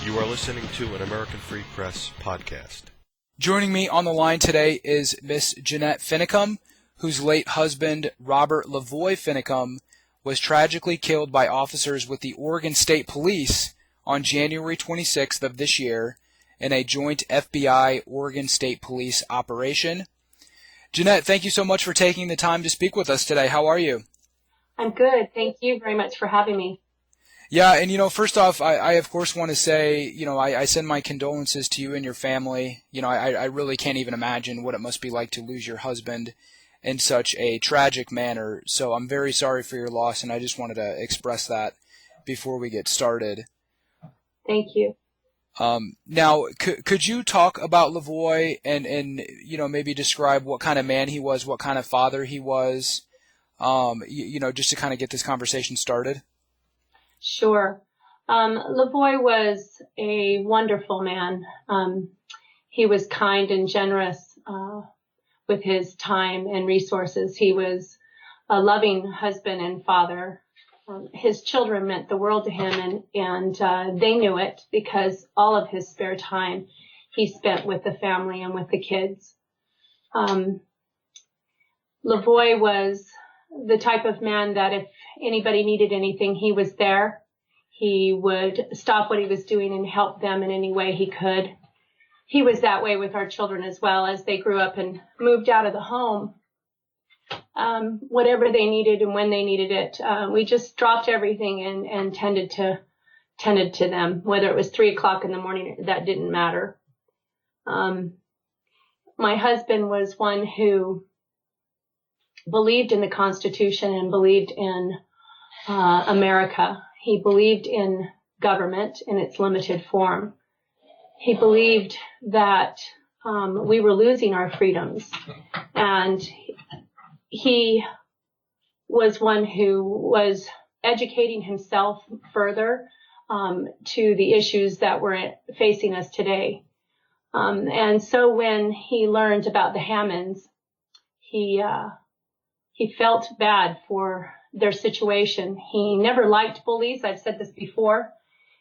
You are listening to an American Free Press podcast. Joining me on the line today is Miss Jeanette Finicum, whose late husband, Robert LaVoy Finicum, was tragically killed by officers with the Oregon State Police on January 26th of this year in a joint FBI-Oregon State Police operation. Jeanette, thank you so much for taking the time to speak with us today. How are you? I'm good. Thank you very much for having me. Yeah, and first off, I of course want to say, I send my condolences to you and your family. I really can't even imagine what it must be like to lose your husband in such a tragic manner. So I'm very sorry for your loss, and I just wanted to express that before we get started. Thank you. Now, could you talk about LaVoy and maybe describe what kind of man he was, what kind of father he was, just to kind of get this conversation started? Sure. LaVoy was a wonderful man. He was kind and generous with his time and resources. He was a loving husband and father. His children meant the world to him, and they knew it because all of his spare time he spent with the family and with the kids. LaVoy was the type of man that if anybody needed anything, he was there. He would stop what he was doing and help them in any way he could. He was that way with our children as well as they grew up and moved out of the home. Whatever they needed and when they needed it, we just dropped everything and tended to them. Whether it was 3 o'clock in the morning, that didn't matter. My husband was one who believed in the Constitution and believed in America. He believed in government in its limited form. He believed that we were losing our freedoms, and he was one who was educating himself further to the issues that were facing us today. And so when he learned about the Hammonds, he felt bad for their situation. He never liked bullies. I've said this before.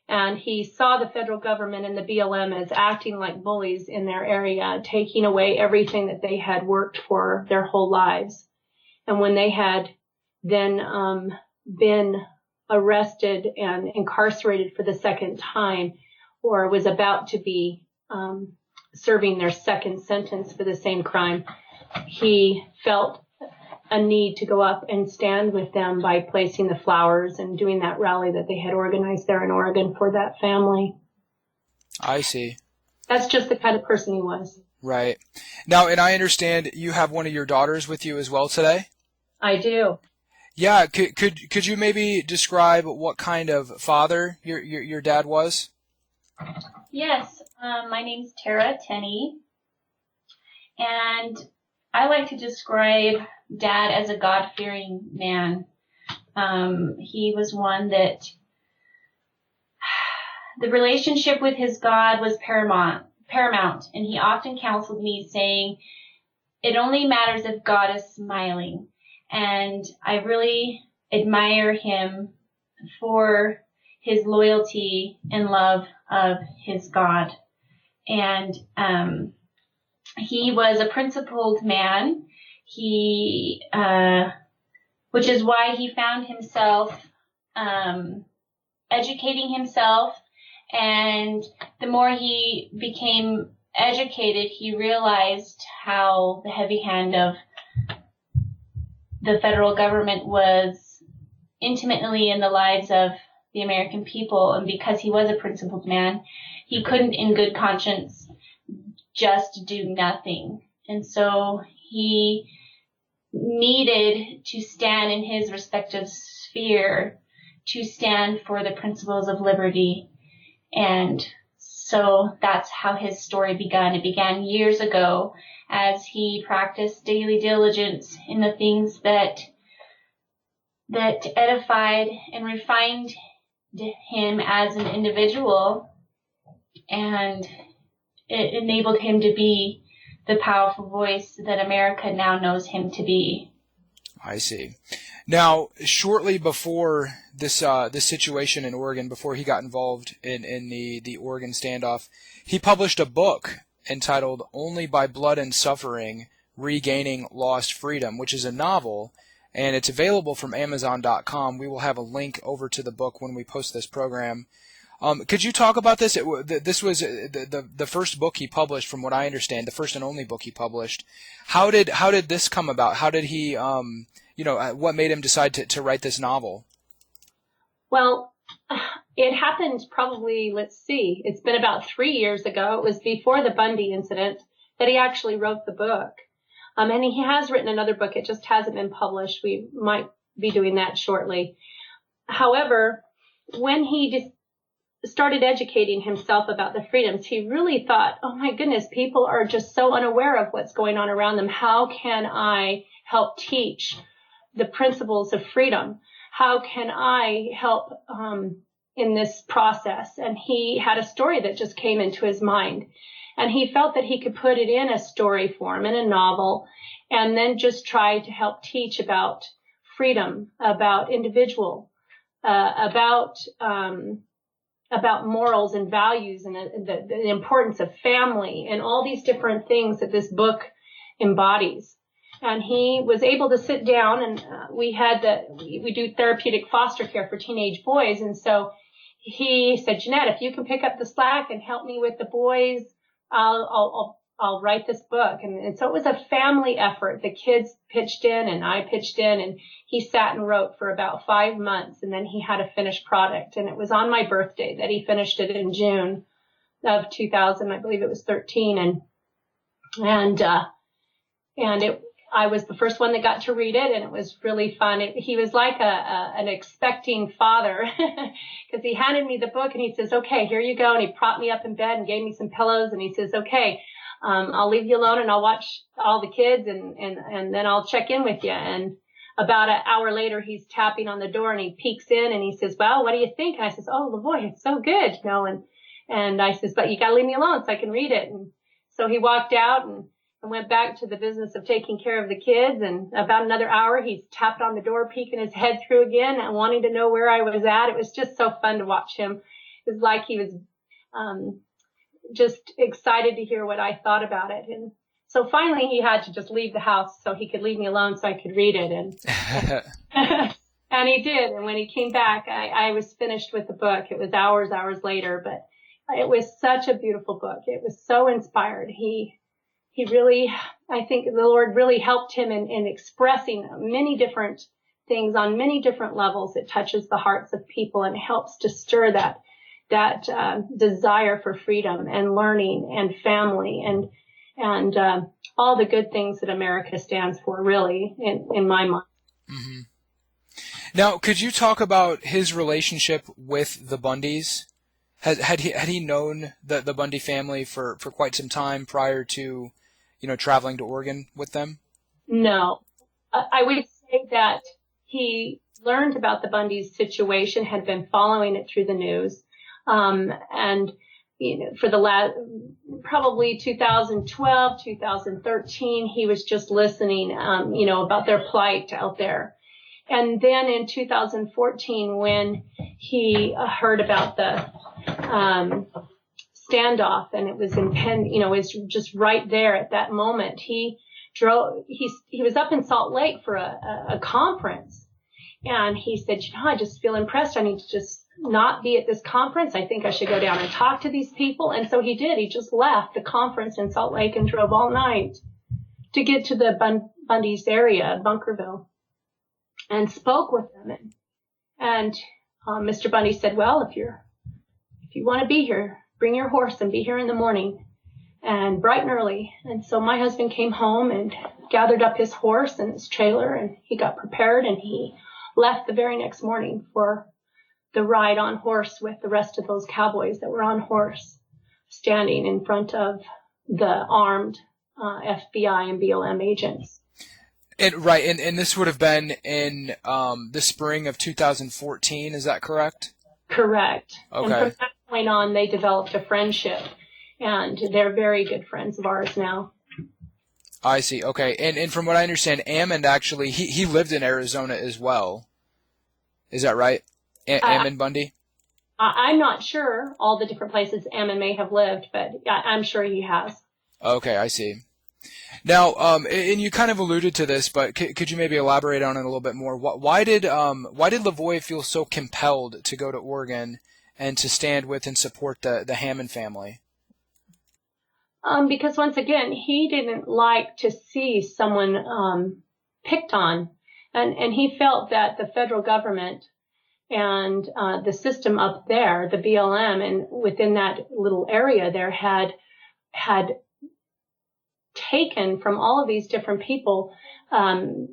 And he saw the federal government and the BLM as acting like bullies in their area, taking away everything that they had worked for their whole lives. And when they had then been arrested and incarcerated for the second time, or was about to be serving their second sentence for the same crime, he felt a need to go up and stand with them by placing the flowers and doing that rally that they had organized there in Oregon for that family. I see. That's just the kind of person he was. Right. Now, and I understand you have one of your daughters with you as well today? I do. Yeah. Could you maybe describe what kind of father your dad was? Yes. My name's Thara Tenney, and I like to describe Dad as a God-fearing man. He was one that the relationship with his God was paramount, and he often counseled me saying, it only matters if God is smiling. And I really admire him for his loyalty and love of his God. And he was a principled man. He, which is why he found himself educating himself, and the more he became educated, he realized how the heavy hand of the federal government was intimately in the lives of the American people, and because he was a principled man, he couldn't in good conscience just do nothing. And so he needed to stand in his respective sphere to stand for the principles of liberty. And so that's how his story began. It began years ago as he practiced daily diligence in the things that edified and refined him as an individual, and it enabled him to be the powerful voice that America now knows him to be. I see. Now, shortly before this situation in Oregon, before he got involved in the Oregon standoff, he published a book entitled "Only by Blood and Suffering: Regaining Lost Freedom," which is a novel, and it's available from Amazon.com. We will have a link over to the book when we post this program. Could you talk about this? This was the first book he published, from what I understand, the first and only book he published. How did this come about? How did he what made him decide to write this novel? Well, it happened probably, it's been about 3 years ago. It was before the Bundy incident that he actually wrote the book. And he has written another book. It just hasn't been published. We might be doing that shortly. However, when he just started educating himself about the freedoms, he really thought, oh my goodness, people are just so unaware of what's going on around them. How can I help teach the principles of freedom? How can I help in this process? And he had a story that just came into his mind. And he felt that he could put it in a story form, in a novel, and then just try to help teach about freedom, about individual, about morals and values, and the importance of family, and all these different things that this book embodies. And he was able to sit down, and we do therapeutic foster care for teenage boys. And so he said, Jeanette, if you can pick up the slack and help me with the boys, I'll write this book. And so it was a family effort. The kids pitched in and I pitched in, and he sat and wrote for about 5 months, and then he had a finished product. And it was on my birthday that he finished it in June of 2000. I believe it was 13. I was the first one that got to read it, and it was really fun. He was like an expecting father, because he handed me the book and he says, okay, here you go. And he propped me up in bed and gave me some pillows, and he says, okay, I'll leave you alone and I'll watch all the kids and then I'll check in with you. And about an hour later, he's tapping on the door and he peeks in and he says, well, what do you think? And I says, oh, LaVoy, it's so good, and I says, but you got to leave me alone so I can read it. And so he walked out and went back to the business of taking care of the kids. And about another hour, he's tapped on the door, peeking his head through again and wanting to know where I was at. It was just so fun to watch him. It was like he was just excited to hear what I thought about it. And so finally he had to just leave the house so he could leave me alone so I could read it. And he did. And when he came back, I was finished with the book. It was hours later, but it was such a beautiful book. It was so inspired. He really, I think the Lord really helped him in expressing many different things on many different levels. It touches the hearts of people and helps to stir that desire for freedom and learning and family and all the good things that America stands for, really, in my mind. Mm-hmm. Now, could you talk about his relationship with the Bundys? Had he known the Bundy family for quite some time prior to traveling to Oregon with them? No. I would say that he learned about the Bundy's situation, had been following it through the news. And, for the last, probably 2012, 2013, he was just listening, about their plight out there. And then in 2014, when he heard about the, standoff, and it was it was just right there at that moment. He was up in Salt Lake for a conference, and he said, I just feel impressed. I need to just not be at this conference. I think I should go down and talk to these people. And so he did. He just left the conference in Salt Lake and drove all night to get to the Bundy's area, Bunkerville, and spoke with them. And Mr. Bundy said, well, if you want to be here, bring your horse and be here in the morning, and bright and early. And so my husband came home and gathered up his horse and his trailer, and he got prepared, and he left the very next morning for the ride on horse with the rest of those cowboys that were on horse, standing in front of the armed FBI and BLM agents. And this would have been in the spring of 2014, is that correct? Correct. Okay. And from that point on, they developed a friendship, and they're very good friends of ours now. I see. Okay. And from what I understand, Ammon actually, he lived in Arizona as well. Is that right? Ammon Bundy? I'm not sure all the different places Ammon may have lived, but I'm sure he has. Okay, I see. Now, and you kind of alluded to this, but could you maybe elaborate on it a little bit more? Why did LaVoy feel so compelled to go to Oregon and to stand with and support the Hammond family? Because once again, he didn't like to see someone picked on, and he felt that the federal government and the system up there, the BLM, and within that little area there had taken from all of these different people and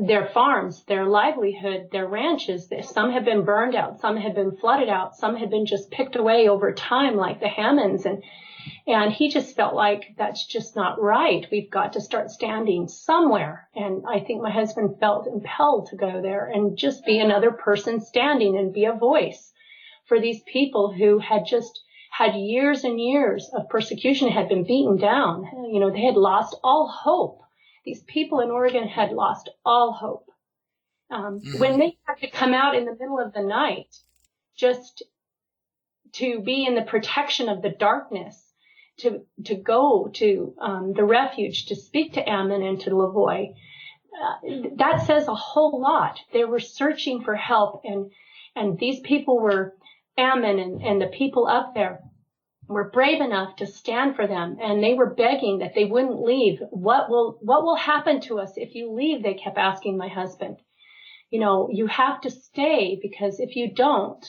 their farms, their livelihood, their ranches. Some had been burned out, some had been flooded out, some had been just picked away over time, like the Hammonds, and he just felt like that's just not right. We've got to start standing somewhere. And I think my husband felt impelled to go there and just be another person standing and be a voice for these people who had just had years and years of persecution, had been beaten down. You know, they had lost all hope. These people in Oregon had lost all hope. When they had to come out in the middle of the night just to be in the protection of the darkness, to go to the refuge, to speak to Ammon and to LaVoy, that says a whole lot. They were searching for help, and these people were, Ammon and the people up there were brave enough to stand for them, and they were begging that they wouldn't leave. What will happen to us if you leave? They kept asking my husband. You know, you have to stay, because if you don't,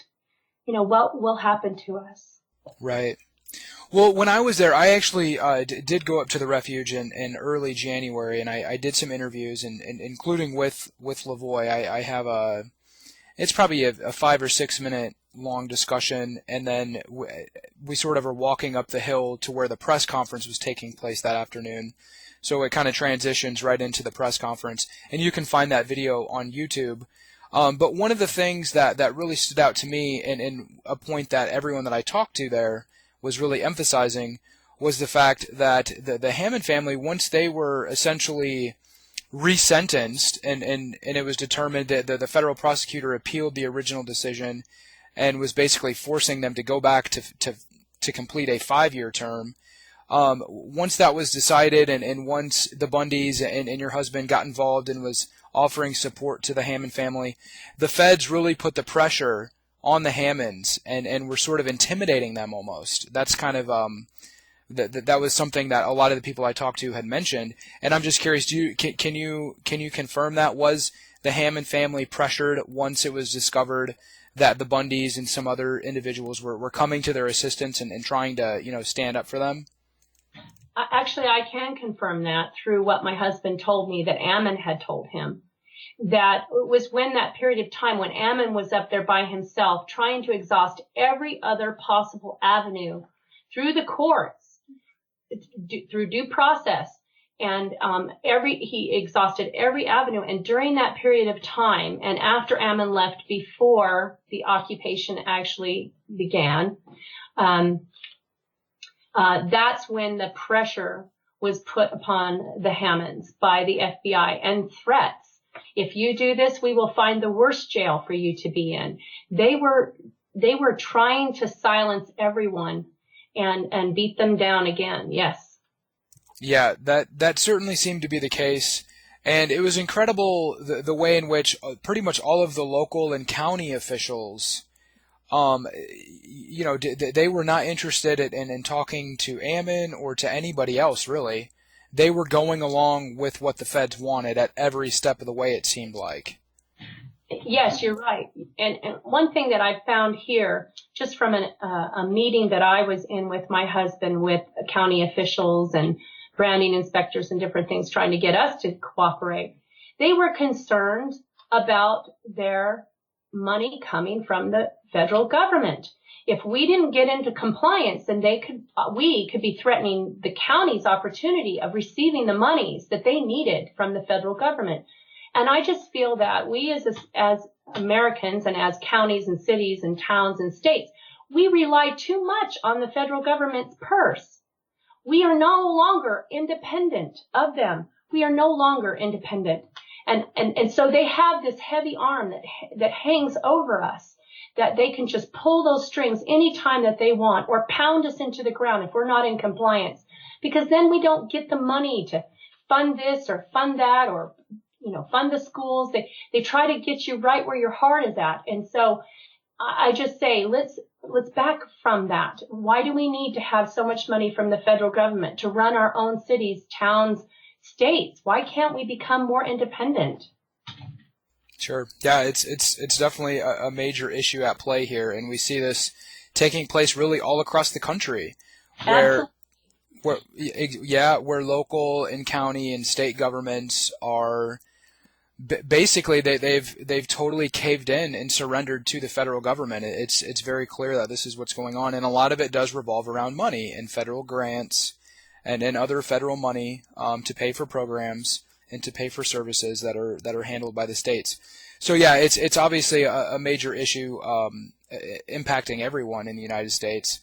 you know, what will happen to us? Right. Well, when I was there, I actually did go up to the refuge in early January, and I did some interviews, and including with LaVoy. I have it's probably a 5 or 6 minute long discussion, and then we sort of are walking up the hill to where the press conference was taking place that afternoon. So it kind of transitions right into the press conference, and you can find that video on YouTube. But one of the things that really stood out to me, and a point that everyone that I talked to there was really emphasizing, was the fact that the Hammond family, once they were essentially resentenced, and it was determined that the federal prosecutor appealed the original decision and was basically forcing them to go back to complete a 5-year term. Once that was decided, and once the Bundys and your husband got involved and was offering support to the Hammond family, the feds really put the pressure on the Hammonds and were sort of intimidating them almost. That's kind of that was something that a lot of the people I talked to had mentioned. And I'm just curious, can you confirm that? Was the Hammond family pressured once it was discovered that the Bundys and some other individuals were coming to their assistance and trying to, you know, stand up for them? Actually, I can confirm that through what my husband told me that Ammon had told him. That it was when that period of time when Ammon was up there by himself trying to exhaust every other possible avenue through the courts, through due process, and he exhausted every avenue. And during that period of time, and after Ammon left, before the occupation actually began, that's when the pressure was put upon the Hammonds by the FBI, and threats. If you do this, we will find the worst jail for you to be in. They were trying to silence everyone and beat them down again. Yes. Yeah, that certainly seemed to be the case. And it was incredible the way in which pretty much all of the local and county officials, you know, they were not interested in talking to Ammon or to anybody else, really. They were going along with what the feds wanted at every step of the way, it seemed like. Yes, you're right. And one thing that I found here, just from a meeting that I was in with my husband, with county officials and branding inspectors and different things, trying to get us to cooperate, they were concerned about their money coming from the federal government. If we didn't get into compliance, then we could be threatening the county's opportunity of receiving the monies that they needed from the federal government. And I just feel that we as Americans, and as counties and cities and towns and states, we rely too much on the federal government's purse. We are no longer independent of them. We are no longer independent. And so they have this heavy arm that hangs over us, that they can just pull those strings anytime that they want, or pound us into the ground if we're not in compliance, because then we don't get the money to fund this or fund that, or, fund the schools. They try to get you right where your heart is at. And so I just say, let's back from that. Why do we need to have so much money from the federal government to run our own cities, towns, states? Why can't we become more independent? Sure. Yeah, it's definitely a major issue at play here, and we see this taking place really all across the country, where local and county and state governments are basically they've totally caved in and surrendered to the federal government. It's very clear that this is what's going on, and a lot of it does revolve around money and federal grants and other federal money to pay for programs and to pay for services that are handled by the states. So yeah, it's obviously a major issue impacting everyone in the United States.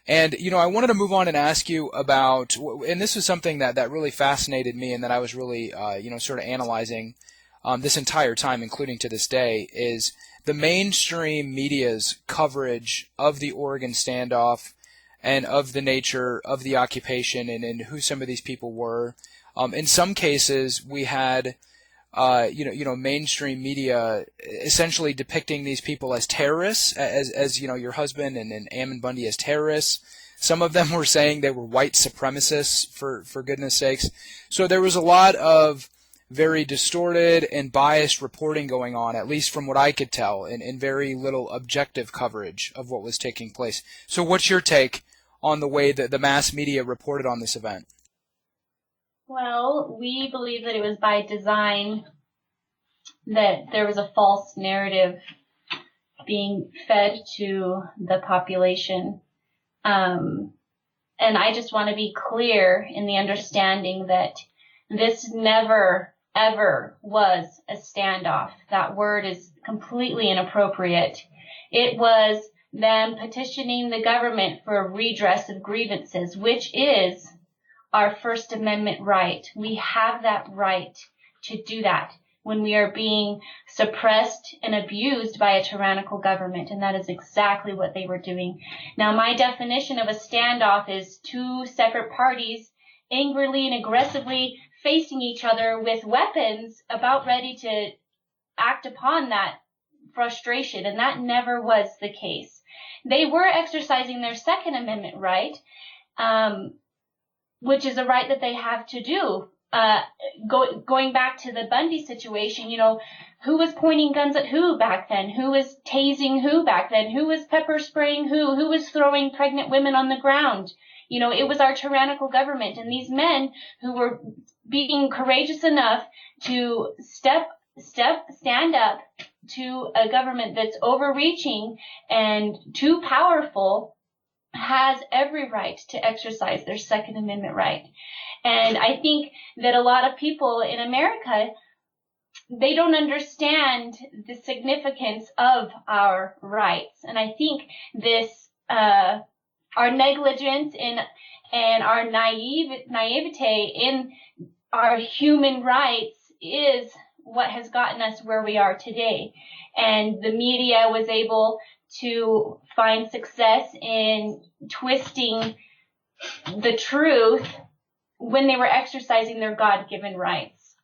And I wanted to move on and ask you about, and this was something that really fascinated me and that I was really sort of analyzing this entire time, including to this day, is the mainstream media's coverage of the Oregon standoff and of the nature of the occupation and who some of these people were. In some cases, we had, mainstream media essentially depicting these people as terrorists, as your husband and Ammon Bundy as terrorists. Some of them were saying they were white supremacists, for goodness sakes. So there was a lot of very distorted and biased reporting going on, at least from what I could tell, and very little objective coverage of what was taking place. So what's your take on the way that the mass media reported on this event? Well, we believe that it was by design, that there was a false narrative being fed to the population. And I just want to be clear in the understanding that this never, ever was a standoff. That word is completely inappropriate. It was them petitioning the government for a redress of grievances, which is our First Amendment right. We have that right to do that when we are being suppressed and abused by a tyrannical government, and that is exactly what they were doing. Now, my definition of a standoff is two separate parties angrily and aggressively facing each other with weapons, about ready to act upon that frustration, and that never was the case. They were exercising their Second Amendment right, which is a right that they have to do. Going back to the Bundy situation, who was pointing guns at who back then? Who was tasing who back then? Who was pepper spraying who? Who was throwing pregnant women on the ground? It was our tyrannical government, and these men who were being courageous enough to stand up to a government that's overreaching and too powerful, has every right to exercise their Second Amendment right. And I think that a lot of people in America, they don't understand the significance of our rights. And I think this, our negligence and our naivete in our human rights is what has gotten us where we are today. And the media was able to find success in twisting the truth when they were exercising their God-given rights.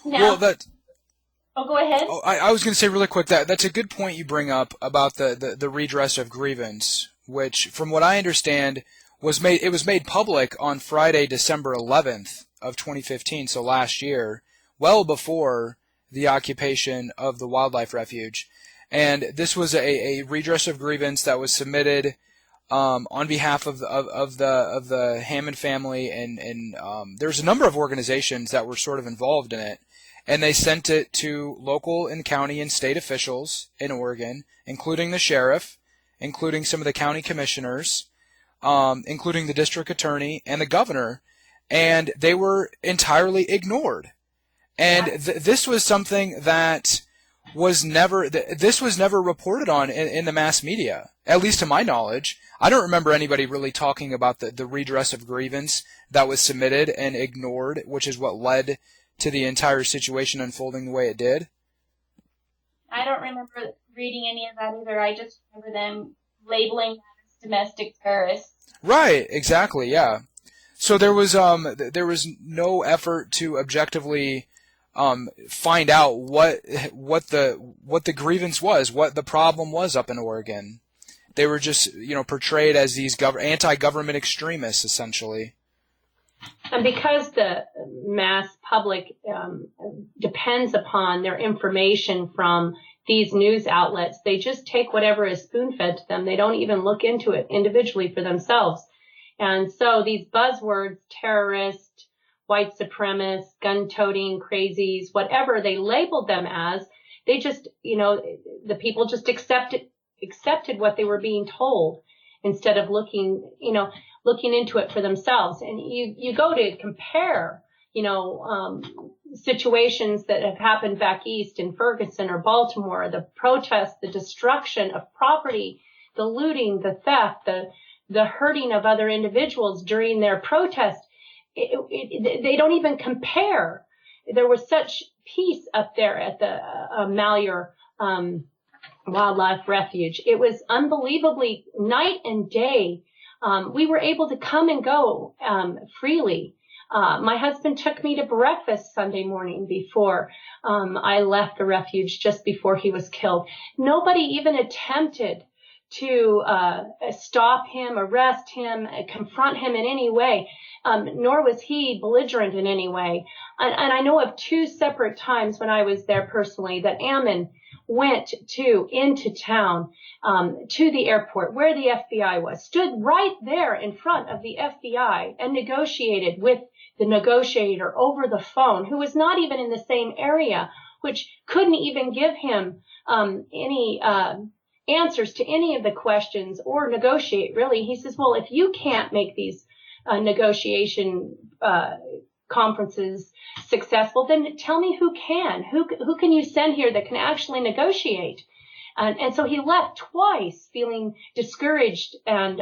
Now, go ahead. I was going to say really quick that's a good point you bring up about the redress of grievance, which, from what I understand, was made public on Friday, December 11th of 2015, so last year, well before the occupation of the wildlife refuge. And this was a redress of grievance that was submitted on behalf of the Hammond family, and there's a number of organizations that were sort of involved in it, and they sent it to local and county and state officials in Oregon, including the sheriff, including some of the county commissioners, including the district attorney and the governor, and they were entirely ignored. And this was something that this was never reported on in the mass media, at least to my knowledge. I don't remember anybody really talking about the redress of grievance that was submitted and ignored, which is what led to the entire situation unfolding the way it did. I don't remember reading any of that either. I just remember them labeling them as domestic terrorists. Right, exactly, yeah. So there was no effort to objectively find out what the grievance was, what the problem was up in Oregon. They were just, portrayed as these anti-government extremists, essentially. And because the mass public depends upon their information from these news outlets, they just take whatever is spoon-fed to them. They don't even look into it individually for themselves. And so these buzzwords, terrorist, white supremacists, gun-toting crazies, whatever they labeled them as, they just, the people just accepted what they were being told instead of looking into it for themselves. And you go to compare, situations that have happened back east in Ferguson or Baltimore, the protests, the destruction of property, the looting, the theft, the hurting of other individuals during their protest. They don't even compare. There was such peace up there at the Malheur Wildlife Refuge. It was unbelievably night and day. We were able to come and go freely. My husband took me to breakfast Sunday morning before I left the refuge, just before he was killed. Nobody even attempted to stop him, arrest him, confront him in any way, nor was he belligerent in any way. And I know of two separate times when I was there personally that Ammon went into town, to the airport where the FBI was, stood right there in front of the FBI and negotiated with the negotiator over the phone, who was not even in the same area, which couldn't even give him any answers to any of the questions or negotiate, really. He says, well, if you can't make these negotiation conferences successful, then tell me who can. Who can you send here that can actually negotiate? And so he left twice feeling discouraged and,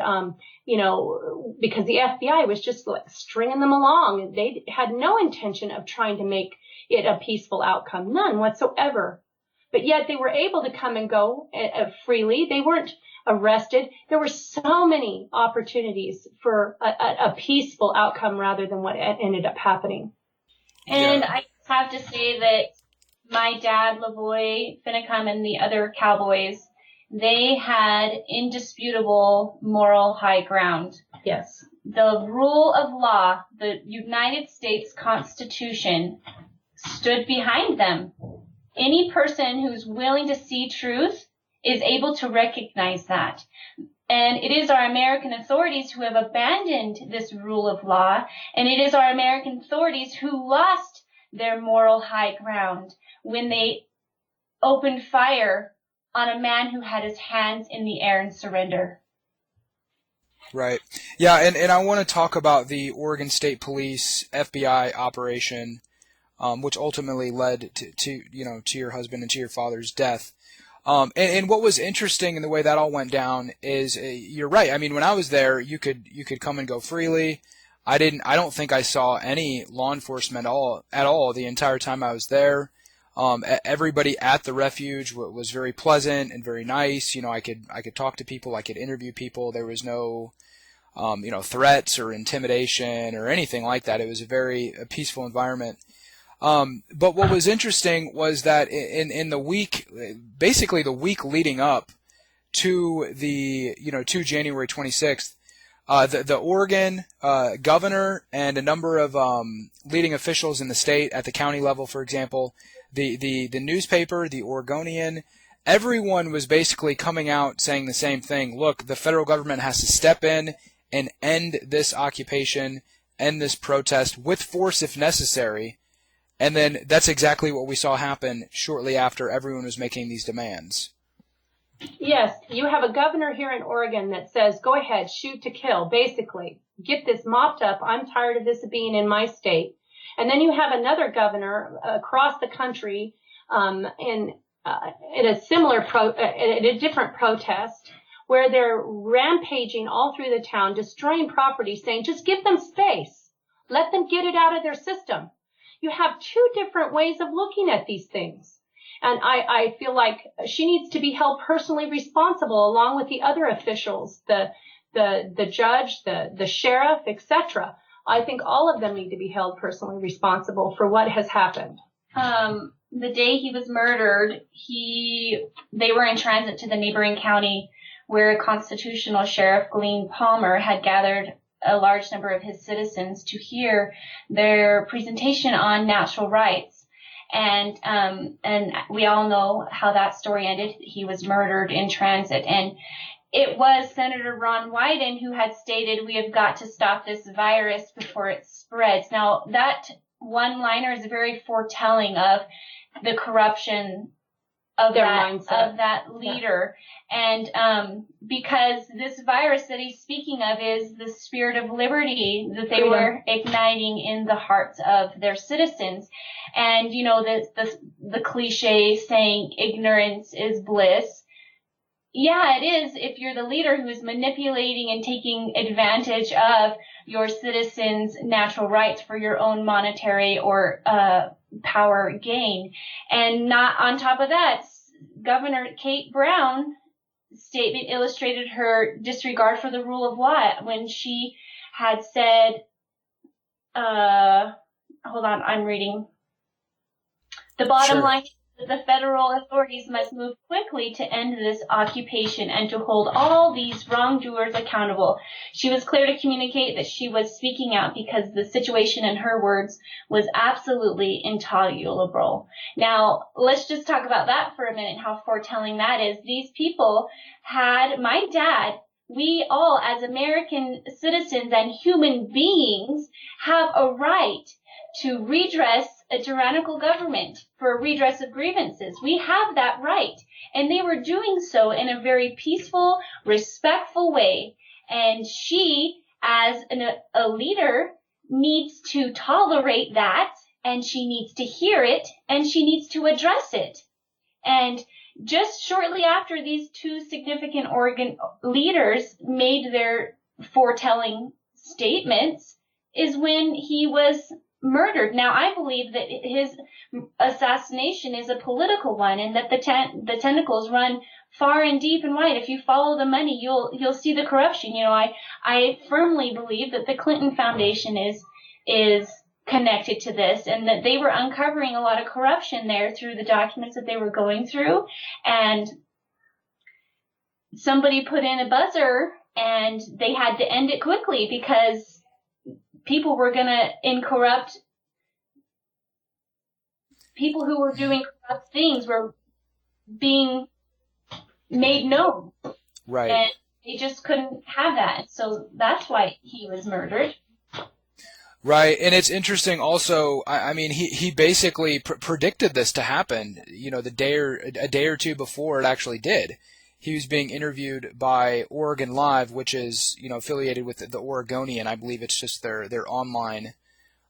because the FBI was just like stringing them along. They had no intention of trying to make it a peaceful outcome, none whatsoever. But yet they were able to come and go freely. They weren't arrested. There were so many opportunities for a peaceful outcome rather than what ended up happening. And I have to say that my dad, LaVoy Finicum, and the other cowboys, they had indisputable moral high ground. Yes. The rule of law, the United States Constitution, stood behind them. Any person who's willing to see truth is able to recognize that. And it is our American authorities who have abandoned this rule of law, and it is our American authorities who lost their moral high ground when they opened fire on a man who had his hands in the air in surrender. Right. Yeah, and I want to talk about the Oregon State Police FBI operation, which ultimately led to your husband and to your father's death. And what was interesting in the way that all went down is you're right. I mean, when I was there, you could come and go freely. I don't think I saw any law enforcement at all the entire time I was there. Everybody at the refuge was very pleasant and very nice. I could talk to people. I could interview people. There was no, threats or intimidation or anything like that. It was a peaceful environment. But what was interesting was that in the week, basically the week leading up to to January 26th, the Oregon governor and a number of leading officials in the state at the county level, for example, the newspaper, the Oregonian, everyone was basically coming out saying the same thing. Look, the federal government has to step in and end this occupation, end this protest with force if necessary. And then that's exactly what we saw happen shortly after everyone was making these demands. Yes, you have a governor here in Oregon that says, go ahead, shoot to kill, basically. Get this mopped up. I'm tired of this being in my state. And then you have another governor across the country in at a similar at a different protest where they're rampaging all through the town, destroying property, saying, just give them space. Let them get it out of their system. You have two different ways of looking at these things. And I feel like she needs to be held personally responsible along with the other officials, the judge, the sheriff, etc. I think all of them need to be held personally responsible for what has happened. The day he was murdered, they were in transit to the neighboring county where Constitutional Sheriff Glenn Palmer had gathered a large number of his citizens to hear their presentation on natural rights. And we all know how that story ended. He was murdered in transit. And it was Senator Ron Wyden who had stated, we have got to stop this virus before it spreads. Now, that one-liner is very foretelling of the corruption of that leader. Yeah. And because this virus that he's speaking of is the spirit of liberty that they were igniting in the hearts of their citizens. And, you know, the cliche saying ignorance is bliss. Yeah, it is if you're the leader who is manipulating and taking advantage of your citizens' natural rights for your own monetary or power gain. And not on top of that, Governor Kate Brown's statement illustrated her disregard for the rule of law when she had said, hold on, I'm reading. The bottom line is that the federal authorities must move quickly to end this occupation and to hold all these wrongdoers accountable. She was clear to communicate that she was speaking out because the situation, in her words, was absolutely intolerable. Now, let's just talk about that for a minute, how foretelling that is. These people had my dad. We all, as American citizens and human beings, have a right to redress a tyrannical government for redress of grievances. We have that right. And they were doing so in a very peaceful, respectful way. And she, as a leader, needs to tolerate that, and she needs to hear it, and she needs to address it. And just shortly after these two significant Oregon leaders made their foretelling statements is when he was murdered. Now, I believe that his assassination is a political one, and that the tentacles run far and deep and wide. If you follow the money, you'll see the corruption. You know, I firmly believe that the Clinton Foundation is connected to this, and that they were uncovering a lot of corruption there through the documents that they were going through. And somebody put in a buzzer, and they had to end it quickly because people were going to corrupt. People who were doing corrupt things were being made known. Right. And they just couldn't have that. So that's why he was murdered. Right. And it's interesting also, I mean, he basically predicted this to happen, you know, a day or two before it actually did. He was being interviewed by Oregon Live, which is, you know, affiliated with the Oregonian. I believe it's just their online,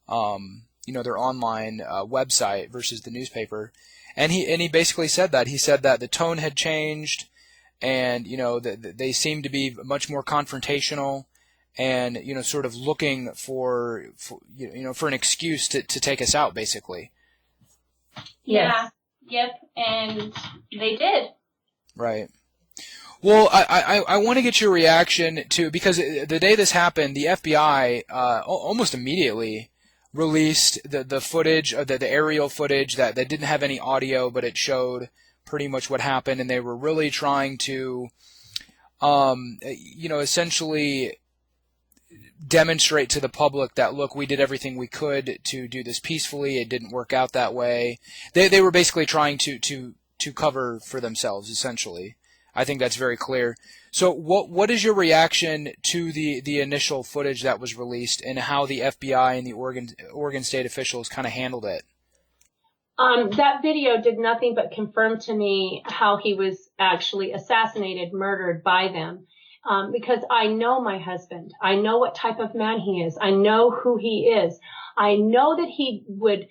their online website versus the newspaper. And he basically said that. He said that the tone had changed, and, you know, they seemed to be much more confrontational, and, you know, sort of looking for an excuse to take us out, basically. Yeah. Yep. And they did. Right. Well, I want to get your reaction to, because the day this happened, the FBI almost immediately released the footage, the aerial footage that didn't have any audio, but it showed pretty much what happened, and they were really trying to, essentially demonstrate to the public that, look, we did everything we could to do this peacefully. It didn't work out that way. They were basically trying to cover for themselves, essentially. I think that's very clear. So what is your reaction to the initial footage that was released, and how the FBI and the Oregon state officials kind of handled it? That video did nothing but confirm to me how he was actually assassinated, murdered by them. Because I know my husband. I know what type of man he is. I know who he is. I know that he would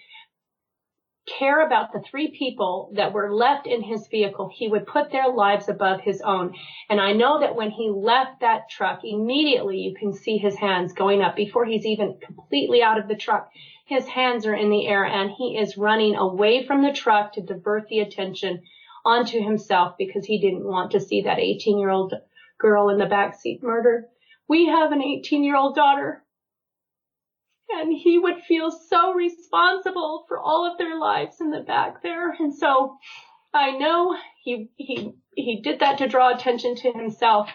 care about the 3 people that were left in his vehicle, he would put their lives above his own. And I know that when he left that truck, immediately you can see his hands going up before he's even completely out of the truck. His hands are in the air and he is running away from the truck to divert the attention onto himself because he didn't want to see that 18-year-old girl in the backseat murdered. We have an 18-year-old daughter. And he would feel so responsible for all of their lives in the back there. And so I know he did that to draw attention to himself.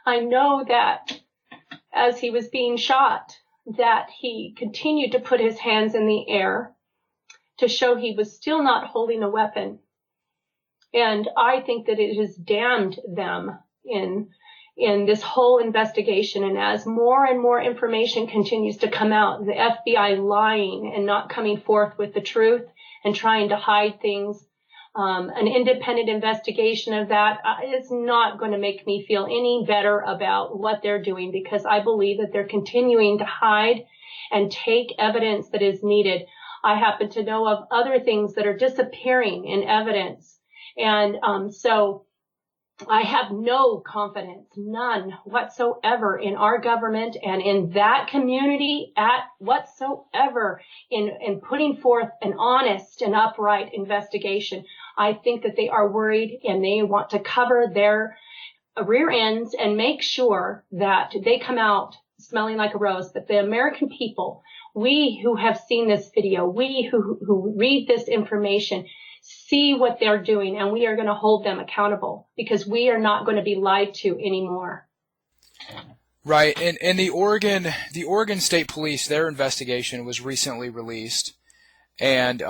I know that as he was being shot, that he continued to put his hands in the air to show he was still not holding a weapon. And I think that it has damned them in this whole investigation. And as more and more information continues to come out, the FBI lying and not coming forth with the truth and trying to hide things, an independent investigation of that is not going to make me feel any better about what they're doing, because I believe that they're continuing to hide and take evidence that is needed. I happen to know of other things that are disappearing in evidence. And so I have no confidence, none whatsoever, in our government and in that community at whatsoever in putting forth an honest and upright investigation. I think that they are worried and they want to cover their rear ends and make sure that they come out smelling like a rose, that the American people, we who have seen this video, we who read this information, see what they're doing, and we are going to hold them accountable because we are not going to be lied to anymore. Right, and the Oregon State Police, their investigation was recently released, and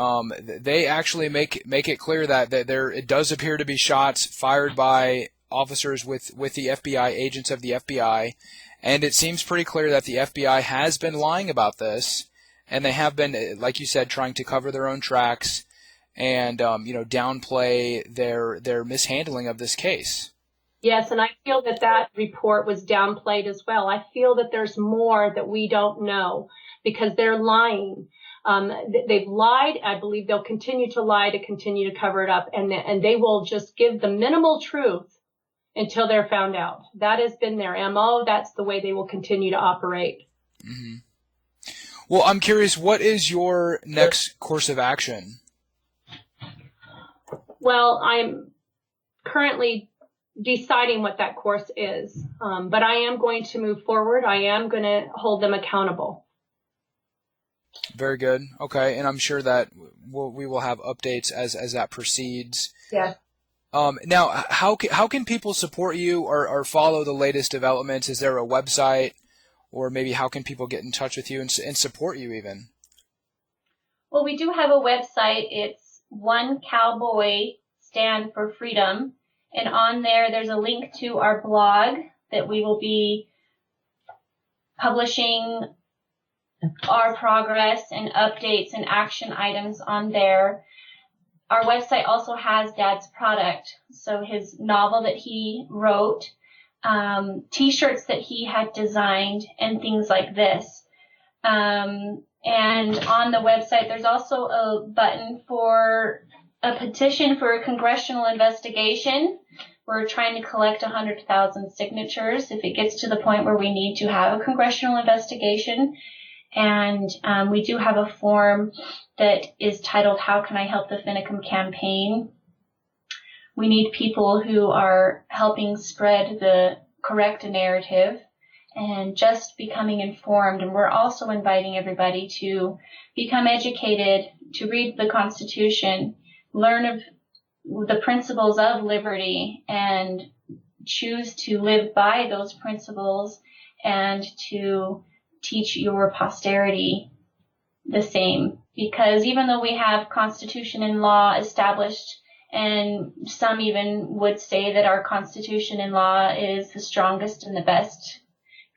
they actually make it clear that there it does appear to be shots fired by officers with the FBI, agents of the FBI, and it seems pretty clear that the FBI has been lying about this, and they have been, like you said, trying to cover their own tracks and downplay their mishandling of this case. Yes, and I feel that report was downplayed as well. I feel that there's more that we don't know because they're lying. They've lied. I believe they'll continue to lie to continue to cover it up, and they will just give the minimal truth until they're found out. That has been their MO. That's the way they will continue to operate. Mm-hmm. Well, I'm curious, what is your next course of action? Well, I'm currently deciding what that course is, but I am going to move forward. I am going to hold them accountable. Very good. Okay, and I'm sure that we will have updates as that proceeds. Yeah. Now, how can people support you or follow the latest developments? Is there a website, or maybe how can people get in touch with you and support you even? Well, we do have a website. It's One Cowboy Stand for Freedom, and on there's a link to our blog that we will be publishing our progress and updates and action items on there. Our website also has Dad's product, so his novel that he wrote, T-shirts that he had designed, and things like this. And on the website, there's also a button for a petition for a congressional investigation. We're trying to collect 100,000 signatures if it gets to the point where we need to have a congressional investigation. And we do have a form that is titled, How Can I Help the Finicum Campaign? We need people who are helping spread the correct narrative and just becoming informed. And we're also inviting everybody to become educated, to read the Constitution, learn of the principles of liberty, and choose to live by those principles and to teach your posterity the same. Because even though we have Constitution and law established, and some even would say that our Constitution and law is the strongest and the best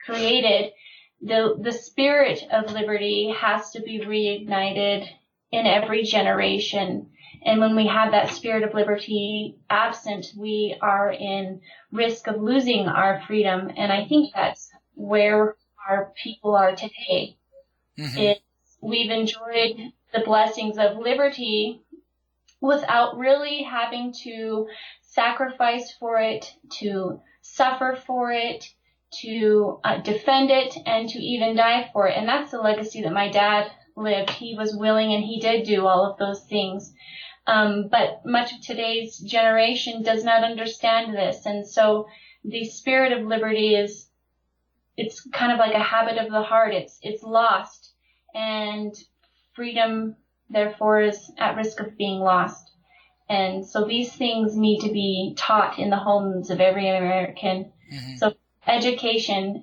created, the spirit of liberty has to be reignited in every generation. And when we have that spirit of liberty absent, we are in risk of losing our freedom. And I think that's where our people are today. Mm-hmm. We've enjoyed the blessings of liberty without really having to sacrifice for it, to suffer for it, to defend it, and to even die for it. And that's the legacy that my dad lived. He was willing, and he did do all of those things. But much of today's generation does not understand this. And so the spirit of liberty it's kind of like a habit of the heart. It's lost. And freedom, therefore, is at risk of being lost. And so these things need to be taught in the homes of every American. Mm-hmm. So education.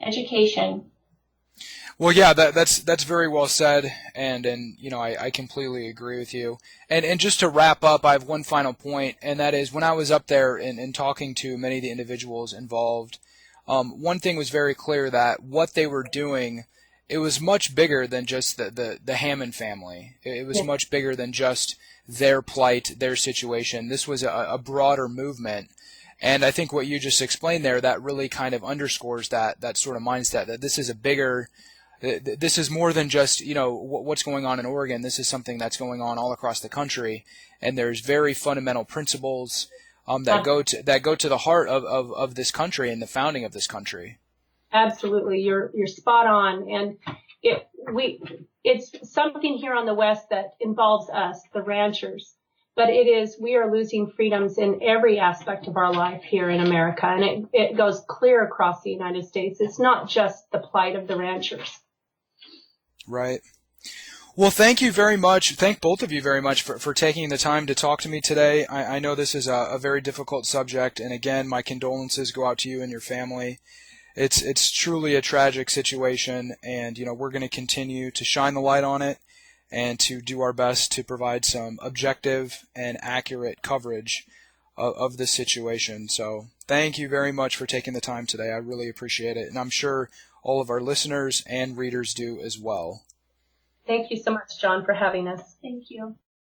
Well, yeah, that's very well said, and I completely agree with you. And just to wrap up, I have one final point, and that is when I was up there and talking to many of the individuals involved, one thing was very clear, that what they were doing, it was much bigger than just the Hammond family. It was much bigger than just their plight, their situation. This was a broader movement. And I think what you just explained there, that really kind of underscores that sort of mindset, that this is more than just, what's going on in Oregon. This is something that's going on all across the country. And there's very fundamental principles that go to the heart of this country and the founding of this country. Absolutely. You're spot on. And it's something here on the West that involves us, the ranchers. But we are losing freedoms in every aspect of our life here in America. And it goes clear across the United States. It's not just the plight of the ranchers. Right. Well, thank you very much. Thank both of you very much for taking the time to talk to me today. I know this is a very difficult subject. And again, my condolences go out to you and your family. It's truly a tragic situation. And, we're going to continue to shine the light on it and to do our best to provide some objective and accurate coverage of this situation. So thank you very much for taking the time today. I really appreciate it. And I'm sure all of our listeners and readers do as well. Thank you so much, John, for having us. Thank you.